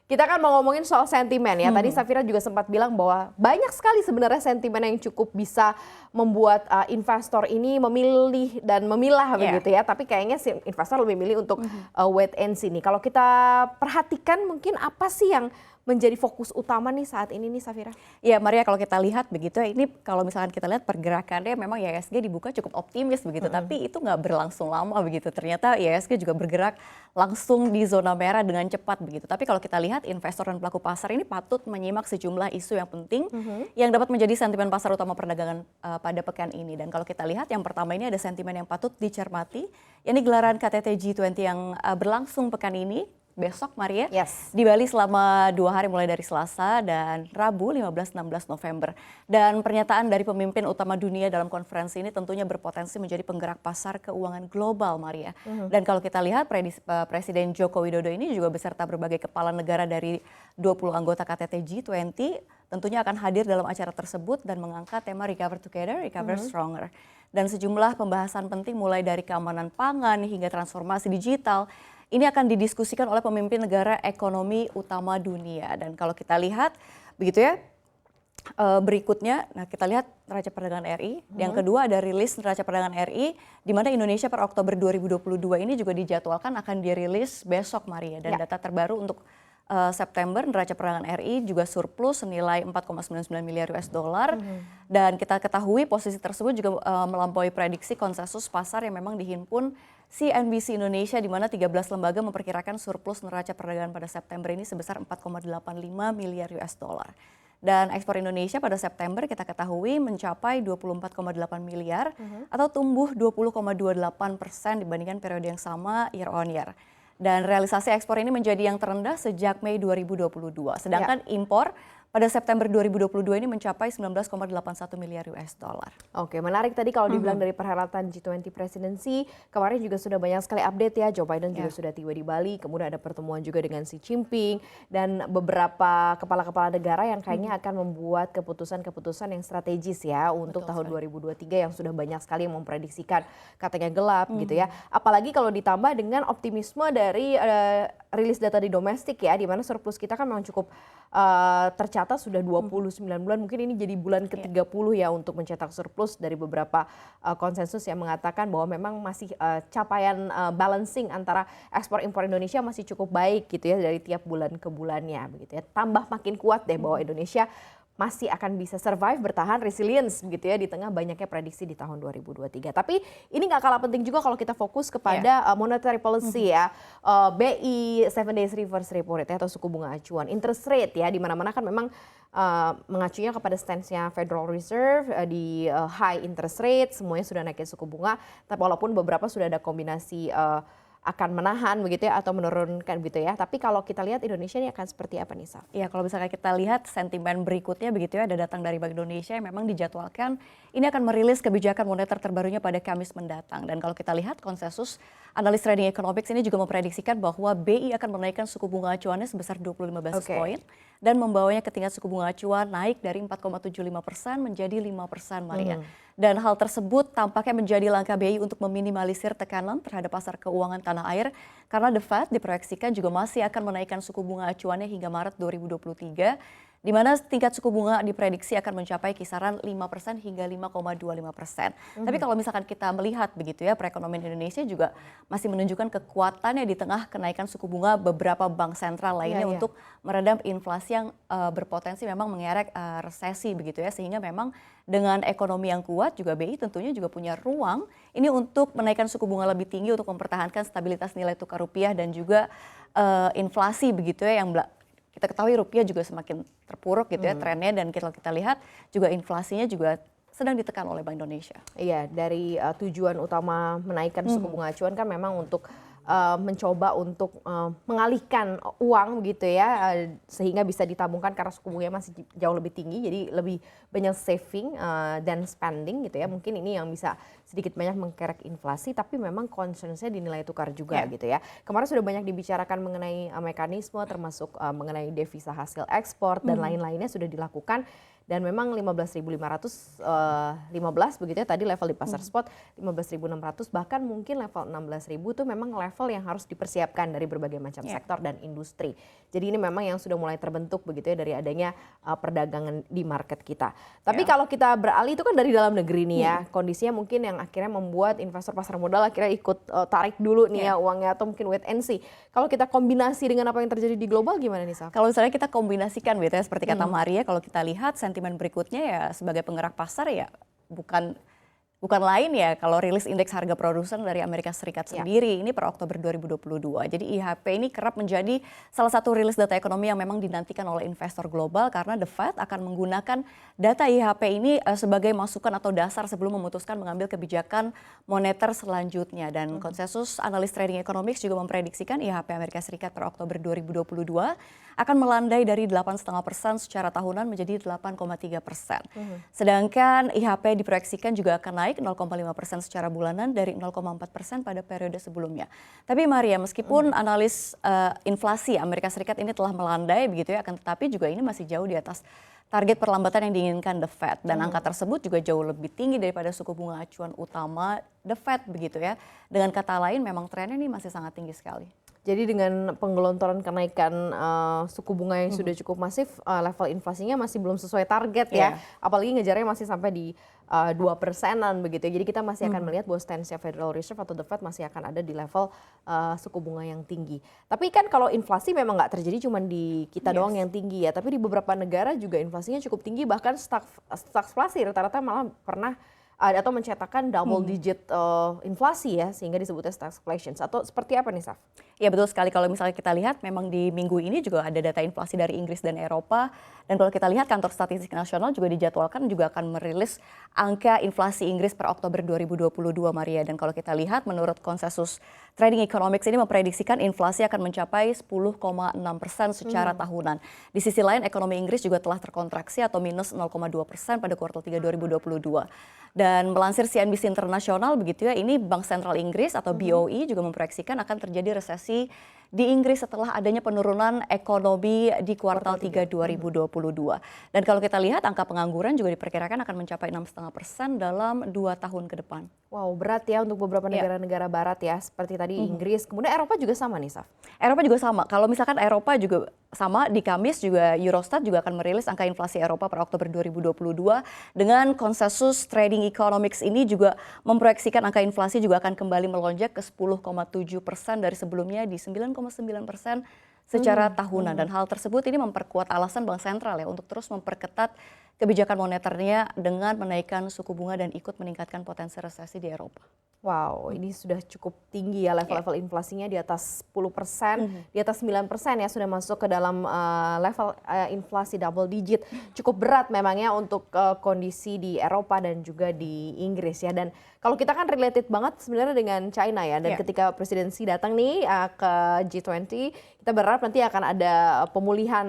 Kita kan mau ngomongin soal sentimen ya. Tadi Safira juga sempat bilang bahwa banyak sekali sebenarnya sentimen yang cukup bisa membuat investor ini memilih dan memilah begitu ya. Tapi kayaknya si investor lebih milih untuk wait and see nih. Kalau kita perhatikan mungkin apa sih yang menjadi fokus utama nih saat ini nih Safira? Ya Maria, kalau kita lihat begitu ya, ini kalau misalkan kita lihat pergerakannya memang IHSG dibuka cukup optimis begitu, tapi itu nggak berlangsung lama begitu. Ternyata IHSG juga bergerak langsung di zona merah dengan cepat begitu. Tapi kalau kita lihat investor dan pelaku pasar ini patut menyimak sejumlah isu yang penting yang dapat menjadi sentimen pasar utama perdagangan pada pekan ini. Dan kalau kita lihat yang pertama ini ada sentimen yang patut dicermati, yakni gelaran KTT G20 yang berlangsung pekan ini. Besok Maria, di Bali selama 2 hari mulai dari Selasa dan Rabu 15-16 November. Dan pernyataan dari pemimpin utama dunia dalam konferensi ini tentunya berpotensi menjadi penggerak pasar keuangan global Maria. Dan kalau kita lihat Presiden Joko Widodo ini juga beserta berbagai kepala negara dari 20 anggota KTT G20 tentunya akan hadir dalam acara tersebut dan mengangkat tema Recover Together, Recover Stronger. Dan sejumlah pembahasan penting mulai dari keamanan pangan hingga transformasi digital ini akan didiskusikan oleh pemimpin negara ekonomi utama dunia. Dan kalau kita lihat begitu ya, berikutnya, nah kita lihat neraca perdagangan RI. Yang kedua ada rilis neraca perdagangan RI, di mana Indonesia per Oktober 2022 ini juga dijadwalkan akan dirilis besok Maria. Dan data terbaru untuk September neraca perdagangan RI juga surplus senilai 4,99 miliar US dollar. Dan kita ketahui posisi tersebut juga melampaui prediksi konsensus pasar yang memang dihimpun CNBC Indonesia, di mana 13 lembaga memperkirakan surplus neraca perdagangan pada September ini sebesar 4,85 miliar US dollar. Dan ekspor Indonesia pada September kita ketahui mencapai 24,8 miliar atau tumbuh 20,28% dibandingkan periode yang sama year on year. Dan realisasi ekspor ini menjadi yang terendah sejak Mei 2022. Sedangkan impor pada September 2022 ini mencapai 19,81 miliar US dollar. Oke, menarik tadi kalau dibilang dari perhelatan G20 Presidency, kemarin juga sudah banyak sekali update ya. Joe Biden juga sudah tiba di Bali, kemudian ada pertemuan juga dengan Xi Jinping dan beberapa kepala-kepala negara yang kayaknya akan membuat keputusan-keputusan yang strategis ya untuk tahun 2023 yang sudah banyak sekali yang memprediksikan katanya gelap gitu ya. Apalagi kalau ditambah dengan optimisme dari rilis data di domestik ya, di mana surplus kita kan memang cukup tercatat sudah 29 bulan, mungkin ini jadi bulan ke-30 ya untuk mencetak surplus dari beberapa konsensus yang mengatakan bahwa memang masih capaian balancing antara ekspor impor Indonesia masih cukup baik gitu ya dari tiap bulan ke bulannya begitu ya. Tambah makin kuat deh bahwa Indonesia masih akan bisa survive, bertahan, resilience begitu ya di tengah banyaknya prediksi di tahun 2023. Tapi ini nggak kalah penting juga kalau kita fokus kepada monetary policy ya, BI 7 days reverse repo rate atau suku bunga acuan, interest rate ya, di mana-mana kan memang mengacunya kepada stance-nya Federal Reserve di high interest rate, semuanya sudah naikin suku bunga, tapi walaupun beberapa sudah ada kombinasi akan menahan begitu ya atau menurunkan begitu ya. Tapi kalau kita lihat Indonesia ini akan seperti apa nih, Saf? Ya, kalau misalnya kita lihat sentimen berikutnya begitu ya, ada datang dari Bank Indonesia yang memang dijadwalkan ini akan merilis kebijakan moneter terbarunya pada Kamis mendatang. Dan kalau kita lihat konsensus analis trading economics ini juga memprediksikan bahwa BI akan menaikkan suku bunga acuannya sebesar 25 basis point dan membawanya ke tingkat suku bunga acuan naik dari 4,75% menjadi 5% Maria. Dan hal tersebut tampaknya menjadi langkah BI untuk meminimalisir tekanan terhadap pasar keuangan tanah air karena The Fed diproyeksikan juga masih akan menaikkan suku bunga acuannya hingga Maret 2023, di mana tingkat suku bunga diprediksi akan mencapai kisaran 5% hingga 5,25%. Tapi kalau misalkan kita melihat begitu ya, perekonomian Indonesia juga masih menunjukkan kekuatannya di tengah kenaikan suku bunga beberapa bank sentral lainnya untuk meredam inflasi yang berpotensi memang mengerek resesi begitu ya, sehingga memang dengan ekonomi yang kuat juga BI tentunya juga punya ruang ini untuk menaikkan suku bunga lebih tinggi untuk mempertahankan stabilitas nilai tukar rupiah dan juga inflasi begitu ya, yang kita ketahui rupiah juga semakin terpuruk gitu ya trennya, dan kalau kita lihat juga inflasinya juga sedang ditekan oleh Bank Indonesia. Iya, dari tujuan utama menaikkan suku bunga acuan kan memang untuk mencoba untuk mengalihkan uang begitu ya, sehingga bisa ditabungkan karena suku bunganya masih jauh lebih tinggi, jadi lebih banyak saving dan spending gitu ya. Mungkin ini yang bisa sedikit banyak mengkerek inflasi, tapi memang concern-nya di nilai tukar juga gitu ya. Kemarin sudah banyak dibicarakan mengenai mekanisme termasuk mengenai devisa hasil ekspor dan lain-lainnya sudah dilakukan. dan memang 15.515 begitu ya tadi level di pasar spot, 15.600 bahkan mungkin level 16.000 itu memang level yang harus dipersiapkan dari berbagai macam sektor dan industri. Jadi ini memang yang sudah mulai terbentuk begitu ya dari adanya perdagangan di market kita. Tapi kalau kita beralih itu kan dari dalam negeri nih ya, kondisinya mungkin yang akhirnya membuat investor pasar modal akhirnya ikut tarik dulu nih ya uangnya atau mungkin wait and see. Kalau kita kombinasi dengan apa yang terjadi di global gimana nih Saf? Kalau misalnya kita kombinasikan gitu ya seperti kata Maria, kalau kita lihat sentimen berikutnya ya sebagai penggerak pasar ya bukan lain ya kalau rilis indeks harga produsen dari Amerika Serikat sendiri ini per Oktober 2022. Jadi IHP ini kerap menjadi salah satu rilis data ekonomi yang memang dinantikan oleh investor global karena The Fed akan menggunakan data IHP ini sebagai masukan atau dasar sebelum memutuskan mengambil kebijakan moneter selanjutnya. Dan konsensus analis trading economics juga memprediksikan IHP Amerika Serikat per Oktober 2022 akan melandai dari 8,5% secara tahunan menjadi 8,3%. Sedangkan IHP diproyeksikan juga akan naik 0,5% secara bulanan dari 0,4% pada periode sebelumnya. Tapi Maria, meskipun analis inflasi Amerika Serikat ini telah melandai begitu ya, akan tetapi juga ini masih jauh di atas target perlambatan yang diinginkan The Fed. Dan angka tersebut juga jauh lebih tinggi daripada suku bunga acuan utama The Fed begitu ya. Dengan kata lain memang trennya ini masih sangat tinggi sekali. Jadi dengan penggelontoran kenaikan suku bunga yang sudah cukup masif, level inflasinya masih belum sesuai target ya. Apalagi ngejarnya masih sampai di 2%-an begitu. Jadi kita masih akan melihat bahwa stance-nya Federal Reserve atau The Fed masih akan ada di level suku bunga yang tinggi. Tapi kan kalau inflasi memang nggak terjadi cuma di kita doang yang tinggi ya. Tapi di beberapa negara juga inflasinya cukup tinggi, bahkan stagflasi rata-rata malah pernah atau mencetakkan double digit inflasi ya, sehingga disebutnya stagflation. Atau seperti apa nih Saf? Ya betul sekali, kalau misalnya kita lihat memang di minggu ini juga ada data inflasi dari Inggris dan Eropa. Dan kalau kita lihat kantor statistik nasional juga dijadwalkan juga akan merilis angka inflasi Inggris per Oktober 2022 Maria. Dan kalau kita lihat menurut konsensus trading economics ini memprediksikan inflasi akan mencapai 10,6% secara tahunan. Di sisi lain ekonomi Inggris juga telah terkontraksi atau minus 0,2% pada kuartal 3 2022. Dan melansir CNBC Internasional begitu ya, ini Bank Sentral Inggris atau BOE juga memproyeksikan akan terjadi resesi di Inggris setelah adanya penurunan ekonomi di kuartal 3 2022. Dan kalau kita lihat angka pengangguran juga diperkirakan akan mencapai 6,5% dalam 2 tahun ke depan. Wow, berat ya untuk beberapa negara-negara barat ya, seperti tadi Inggris. Kemudian Eropa juga sama nih Saf? Eropa juga sama. Kalau misalkan Eropa juga sama, di Kamis juga Eurostat juga akan merilis angka inflasi Eropa per Oktober 2022 dengan konsensus trading economics ini juga memproyeksikan angka inflasi juga akan kembali melonjak ke 10,7% dari sebelumnya di 9,9% secara tahunan. Dan hal tersebut ini memperkuat alasan Bank Sentral ya untuk terus memperketat kebijakan moneternya dengan menaikkan suku bunga dan ikut meningkatkan potensi resesi di Eropa. Wow, ini sudah cukup tinggi ya level-level inflasinya di atas 10%, di atas 9% ya sudah masuk ke dalam level inflasi double digit. Cukup berat memangnya untuk kondisi di Eropa dan juga di Inggris ya. Dan kalau kita kan related banget sebenarnya dengan China ya. Dan ketika presidensi datang nih ke G20, kita berharap nanti akan ada pemulihan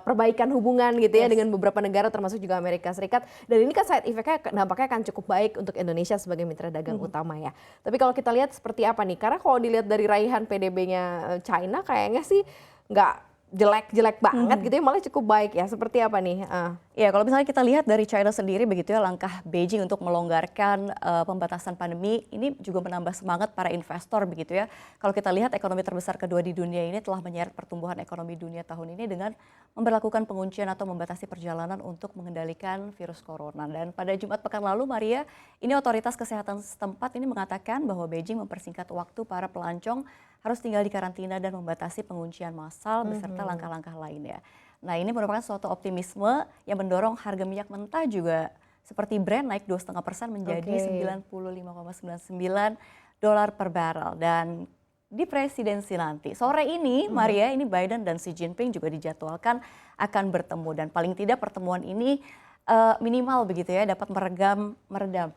perbaikan hubungan gitu ya dengan beberapa negara termasuk juga Amerika Serikat. Dan ini kan side effect-nya dampaknya akan cukup baik untuk Indonesia sebagai mitra dagang utama ya. Tapi kalau kita lihat seperti apa nih? Karena kalau dilihat dari raihan PDB-nya China kayaknya sih nggak jelek-jelek banget gitu ya, malah cukup baik ya. Seperti apa nih? Ya, kalau misalnya kita lihat dari China sendiri begitu ya, langkah Beijing untuk melonggarkan pembatasan pandemi ini juga menambah semangat para investor begitu ya. Kalau kita lihat ekonomi terbesar kedua di dunia ini telah menyeret pertumbuhan ekonomi dunia tahun ini dengan memberlakukan penguncian atau membatasi perjalanan untuk mengendalikan virus corona. Dan pada Jumat pekan lalu Maria, ini otoritas kesehatan setempat ini mengatakan bahwa Beijing mempersingkat waktu para pelancong harus tinggal di karantina dan membatasi penguncian massal beserta langkah-langkah lainnya. Nah, ini merupakan suatu optimisme yang mendorong harga minyak mentah juga seperti Brent naik 2,5% menjadi $95,99 per barrel. Dan di presidensi nanti sore ini Maria, ini Biden dan Xi Jinping juga dijadwalkan akan bertemu, dan paling tidak pertemuan ini minimal begitu ya dapat meredam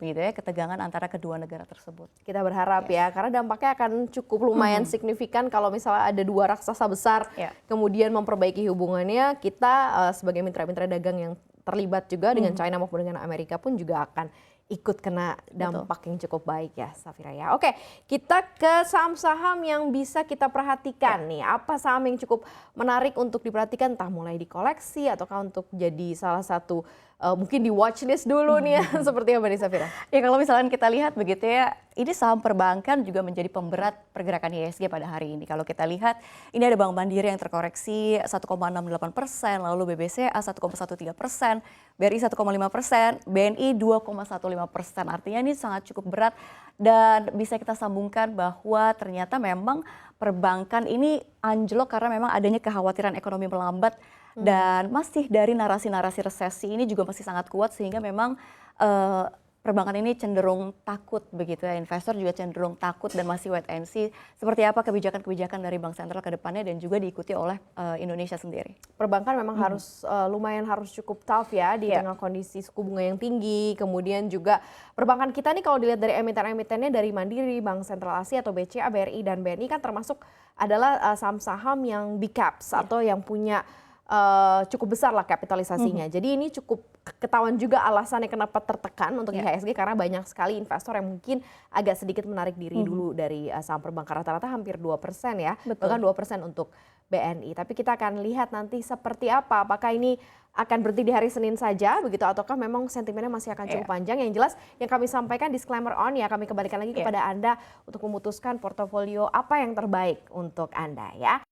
gitu ya ketegangan antara kedua negara tersebut. Kita berharap ya, karena dampaknya akan cukup lumayan signifikan kalau misalnya ada dua raksasa besar kemudian memperbaiki hubungannya. Kita sebagai mitra-mitra dagang yang terlibat juga dengan China maupun dengan Amerika pun juga akan ikut kena dampak yang cukup baik ya, Safira ya. Oke, kita ke saham-saham yang bisa kita perhatikan nih. Apa saham yang cukup menarik untuk diperhatikan, entah mulai di koleksi ataukah untuk jadi salah satu mungkin di watchlist dulu nih ya, seperti apa nih Safira? Ya kalau misalnya kita lihat begitu ya, ini saham perbankan juga menjadi pemberat pergerakan IHSG pada hari ini. Kalau kita lihat, ini ada Bank Mandiri yang terkoreksi 1,68%, lalu BBCA 1,13%, BRI 1,5%, BNI 2,15%. Artinya ini sangat cukup berat dan bisa kita sambungkan bahwa ternyata memang perbankan ini anjlok karena memang adanya kekhawatiran ekonomi melambat dan masih dari narasi-narasi resesi ini juga masih sangat kuat sehingga memang perbankan ini cenderung takut begitu ya, investor juga cenderung takut dan masih wait and see seperti apa kebijakan-kebijakan dari Bank Sentral ke depannya dan juga diikuti oleh Indonesia sendiri. Perbankan memang harus lumayan harus cukup tough ya di tengah kondisi suku bunga yang tinggi, kemudian juga perbankan kita nih kalau dilihat dari emiten-emitennya dari Mandiri, Bank Sentral Asia atau BCA, BRI dan BNI kan termasuk adalah saham-saham yang big caps atau yang punya cukup besar lah kapitalisasinya. Jadi ini cukup ketahuan juga alasannya kenapa tertekan untuk IHSG karena banyak sekali investor yang mungkin agak sedikit menarik diri dulu dari saham perbankan, rata-rata hampir 2% ya, bahkan 2% untuk BNI. Tapi kita akan lihat nanti seperti apa, apakah ini akan berhenti di hari Senin saja begitu ataukah memang sentimennya masih akan cukup panjang. Yang jelas yang kami sampaikan disclaimer on ya, kami kembalikan lagi kepada Anda untuk memutuskan portofolio apa yang terbaik untuk Anda ya.